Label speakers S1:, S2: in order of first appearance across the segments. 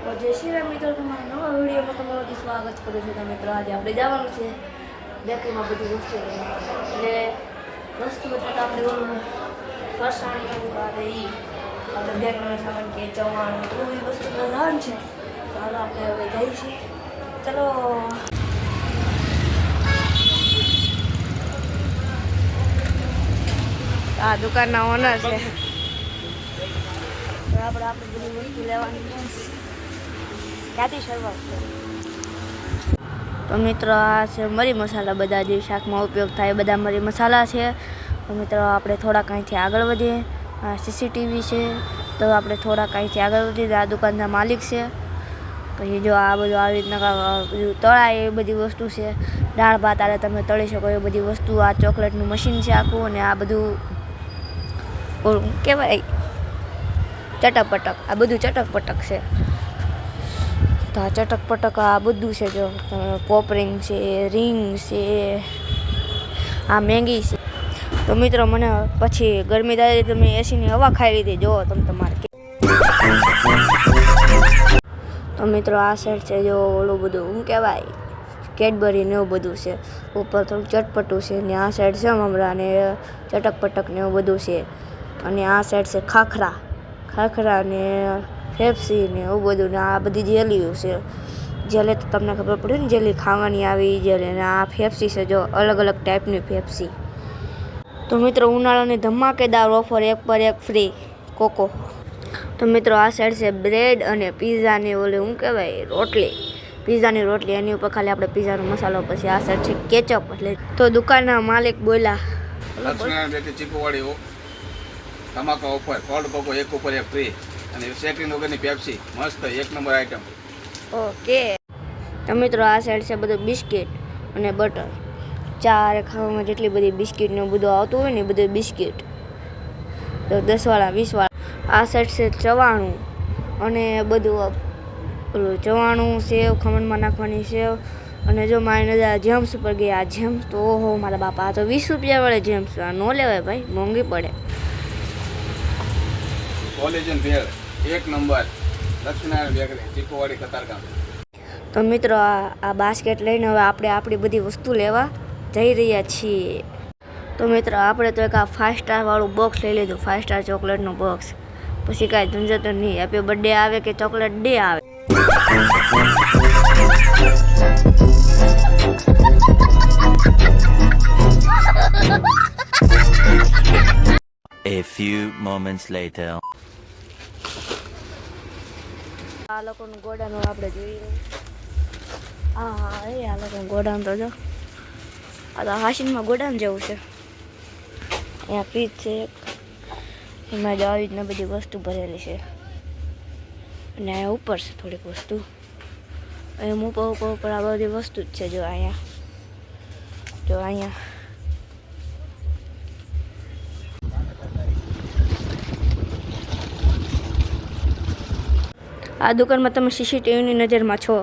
S1: તો જય શ્રી રામ મિત્રો, તમારા નવા વિડીયોમાં તમારું સ્વાગત કરું છું. તો મિત્રો આજે આપણે જવાનું છે બેકરીમાં બધી વસ્તુ એટલે વસ્તુ એટલે તો આપણે ફરસાણ આવે એ આપણે બેકરીનો સામાન કે ચવાણું એવી વસ્તુ પ્રધાન છે. તો હાલો આપણે હવે જઈએ છીએ. ચલો આ દુકાનના ઓનર છે. આપણે બધી વસ્તુ લેવાની છે. ક્યાંથી શરૂઆત કરી? તો મિત્રો આ છે મરી મસાલા. બધા જે શાકમાં ઉપયોગ થાય બધા મરી મસાલા છે. તો મિત્રો આપણે થોડાક અહીંથી આગળ વધીએ. આ સીસીટીવી છે. તો આપણે થોડાક અહીંથી આગળ વધીએ. આ દુકાનના માલિક છે. પછી જો આ બધું આવી રીતના બધું તળાય એ બધી વસ્તુ છે. દાળ ભાત આરે તમે તળી શકો એ બધી વસ્તુ. આ ચોકલેટનું મશીન છે આખું. અને આ બધું કહેવાય ચટક-પટક. આ બધું ચટક-પટક છે. તો આ ચટક-પટક આ બધું છે. જો પોપરિંગ છે, રિંગ છે, આ મેંગી છે. તો મિત્રો મને પછી ગરમી થાય તો મેં એસીની હવા ખાઈ લીધી. જો તમે તમારે તો મિત્રો આ સાઈડ છે જો ઓલું બધું શું કહેવાય કેડબરી ને એવું બધું છે. ઉપર થોડું ચટપટું છે. ને આ સાઈડ છે મમરા ને ચટક-પટક ને એવું બધું છે. અને આ સાઈડ છે ખાખરા ને પેપ્સી ને એવું બધું. ને આ બધી જેલીઓ છે. જેલી તો તમને ખબર પડે ને જેલી ખાવાની આવી જેલી. ને આ પેપ્સી છે જો અલગ અલગ ટાઈપની પેપ્સી. તો મિત્રો ઉનાળાની ધમાકેદાર ઓફર 1 પર 1 ફ્રી કોકો. તો મિત્રો આ સાઈડ છે બ્રેડ અને પીઝાની ઓલી શું કહેવાય રોટલી. પીઝાની રોટલી એની ઉપર ખાલી આપણે પીઝાનો મસાલો. પછી આ સાઈડ છે કેચઅપ. એટલે તો દુકાનના માલિક બોલ્યા
S2: ચીકુવાળી તમાકુ ઓફર કોલ્ડ કોકો 1 ઉપર 1 ફ્રી અને શેકિંગ વગરની પેપ્સી મસ્ત 1 નંબર આઈટમ.
S1: ઓકે. તો મિત્રો આ સાઈડ છે બધું બિસ્કિટ અને બટર. ચારે ખાવામાં જેટલી બધી બિસ્કિટ ને બધું આવતું હોય ને એ બધું બિસ્કિટ. તો 10 વાળા 20 વાળા. આ સાઈડ છે ચવાણું અને બધું પેલું ચવાણું સેવ ખમણમાં નાખવાની સેવ. અને જો મારી નજર જેમ્સ ઉપર ગઈ. આ જેમ્સ તો ઓહો મારા બાપા, આ તો 20 રૂપિયા વાળે જેમ્સ. આ ન લેવાય ભાઈ, મોંઘી પડે.
S2: કોલેજન ભેળ 1 નંબર લક્ષ્મીનારાયણ બેકરી ચીકુવાડી કતારગામ.
S1: તો મિત્રો આ બાસ્કેટ લઈને હવે આપણે આપણી બધી વસ્તુ લેવા જઈ રહ્યા છીએ. તો મિત્રો આપણે તો એક આ 5 સ્ટાર વાળું બોક્સ લઈ લીધું. 5 સ્ટાર ચોકલેટનું બોક્સ. પછી કાંઈ ઝંઝટ નહીં. હેપી બર્થડે આવે કે ચોકલેટ ડે આવે.
S3: A few moments later.
S1: આ લોકોનું ગોડાઉન આપણે જોઈએ. આ લોકોનું ગોડાઉન તો જો આ તો હાશીનમાં ગોડાઉન જેવું છે. અહીંયા ફ્રીજ છે એક. એમાં જ આવી રીતના બધી વસ્તુ ભરેલી છે. અને અહીંયા ઉપર છે થોડીક વસ્તુ. અહીંયા ઉપર આ બધી વસ્તુ જ છે. જો અહીંયા આ દુકાનમાં તમે સીસીટીવીની નજરમાં છો.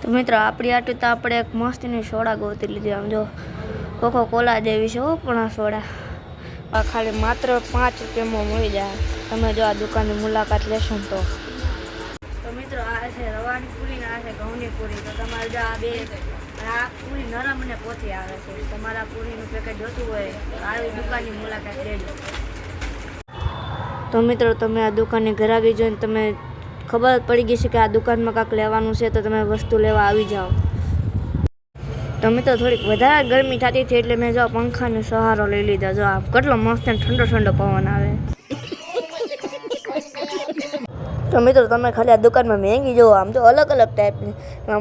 S1: તો મિત્રો આપણી આટલું તો આપણે એક મસ્તીની સોડા ગોતી લીધી. આમ જો કોકો કોલા જેવી છે પણ આ સોડા આ ખાલી માત્ર 5 રૂપિયામાં મળી જાય. તમે જો આ દુકાનની મુલાકાત લેશો તો મિત્રો આ છે રવાની પૂરી ને આ છે ઘઉંની પૂરી. તો તમારે જો આ બે આ પૂરી નરમ અને પોથી આવે છે. તમારા પૂરીનું પેકેટ જોતું હોય તો આવી દુકાનની મુલાકાત લેજો. તો મિત્રો તમે આ દુકાનની ગ્રાહકી જોઈને તમે ખબર પડી ગઈ છે કે આ દુકાનમાં કાંઈક લેવાનું છે. તો તમે વસ્તુ લેવા આવી જાઓ. તો મિત્રો થોડીક વધારે ગરમી થતી હતી એટલે મેં જો પંખાનો સહારો લઈ લીધો. જો આ કેટલો મસ્ત ઠંડો ઠંડો પવન આવે. તો મિત્રો તમે ખાલી આ દુકાનમાં મેંગી જુઓ. આમ તો અલગ અલગ ટાઈપની.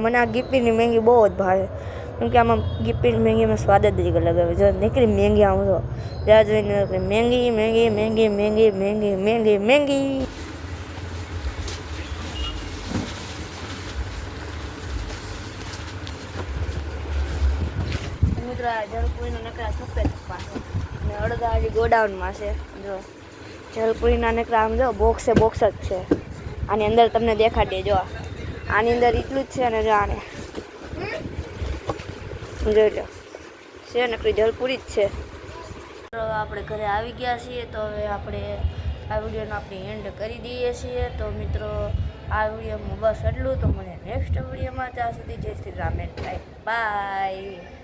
S1: મને આ ગીપીની મેંગી બહુ જ ભાવે. કેમ કે આમાં ગીપીની મેંગીમાં સ્વાદ જ અલગ આવે. જો નીકળી મેંગી આમ તો ત્યાં જોઈને મેંગી મેંગી મેંગી મેંગી મેંગી મેંગી મેંગી. મિત્રો આ જલપુરીના નકરા સફેદ પાસે અને અડધા હજી ગોડાઉનમાં છે. જો જલપુરીના નકરા આમ જો બોક્સે બોક્સ જ છે. આની અંદર તમને દેખાડીએ. જો આની અંદર એટલું જ છે. અને જો આને જોઈ લો છે નકરી જલપુરી જ છે. આપણે ઘરે આવી ગયા છીએ. તો હવે આપણે આ વિડીયોનો આપણે એન્ડ કરી દઈએ છીએ. તો મિત્રો આ વિડીયોમાં બસ એટલું. તો મને નેક્સ્ટ વિડીયોમાં ત્યાં સુધી જય શ્રી રામ એન્ડ બાય.